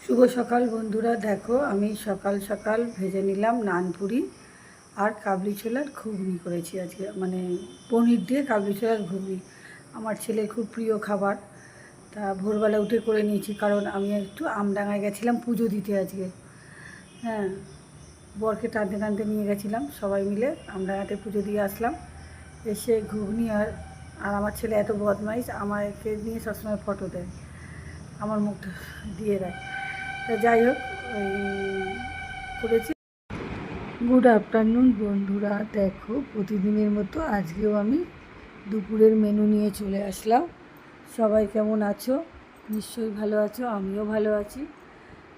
শুভ সকাল বন্ধুরা। দেখো আমি সকাল সকাল ভেজে নিলাম নানপুরি আর কাবলি ছোলার ঘুগনি করেছি আজকে, মানে পনির দিয়ে কাবলি ছোলার ঘুগনি। আমার ছেলের খুব প্রিয় খাবার। তা ভোরবেলা উঠে করে নিয়েছি, কারণ আমি একটু আমডাঙায় গেছিলাম পুজো দিতে আজকে। হ্যাঁ, বরকে টানতে টানতে নিয়ে গেছিলাম, সবাই মিলে আমডাঙাতে পুজো দিয়ে আসলাম। এসে ঘুগনি আর আমার ছেলে এত বদমাইশ, আমাকে নিয়ে সবসময় ফটো দেয়, আমার মুখটা দিয়ে দেয়। তা যাই হোক, ওই করেছি। গুড আফটারনুন বন্ধুরা। দেখো প্রতিদিনের মতো আজকেও আমি দুপুরের মেনু নিয়ে চলে আসলাম। সবাই কেমন আছো? নিশ্চয়ই ভালো আছো, আমিও ভালো আছি।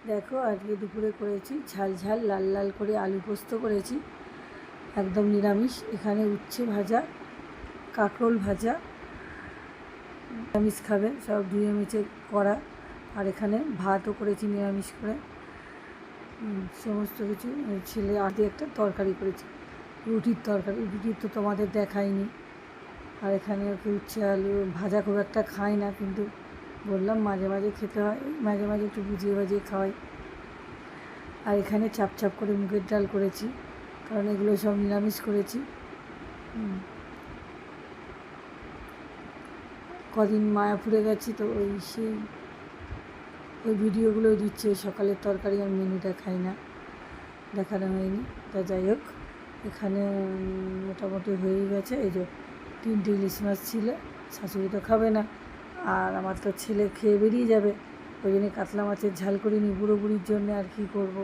দেখো আজকে দুপুরে করেছি ঝাল ঝাল লাল লাল করে আলু পোস্ত করেছি, একদম নিরামিষ। এখানে উচ্ছে ভাজা, কাঁকরোল ভাজা, নিরামিষ খাবে সব ধুয়ে মুছে করা। আর এখানে ভাতও করেছি নিরামিষ করে, সমস্ত কিছু। ছেলে আগে একটা তরকারি করেছি, রুটির তরকারি। রুটির তো তোমাদের দেখাইনি। আর এখানে ওকে উচ্ছে আলু ভাজা খুব একটা খাই না, কিন্তু বললাম মাঝে মাঝে খেতে হয়, মাঝে মাঝে একটু বুঝিয়ে বাজিয়ে খাওয়াই। আর এখানে চাপ চাপ করে মুগের ডাল করেছি, কারণ এগুলো সব নিরামিষ করেছি। কদিন মায়াপুরে গেছি তো ওই ভিডিওগুলো দিচ্ছে, সকালের তরকারি আর মেনুটা খাই না, দেখানো হয়নি। তা যাই হোক, এখানে মোটামুটি হয়ে গেছে। এই যে 3টে ইলিশ মাছ ছিল, শাশুড়ি তো খাবে না, আর আমার তো ছেলে খেয়ে বেরিয়ে যাবে, ওই জন্য কাতলা মাছের ঝাল করিনি বুড়ো বুড়ির জন্য। আর কী করবো,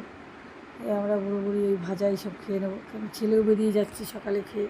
আমরা বুড়ো বুড়ি ওই ভাজা এইসব খেয়ে নেবো, কারণ ছেলেও বেরিয়ে যাচ্ছে সকালে খেয়ে।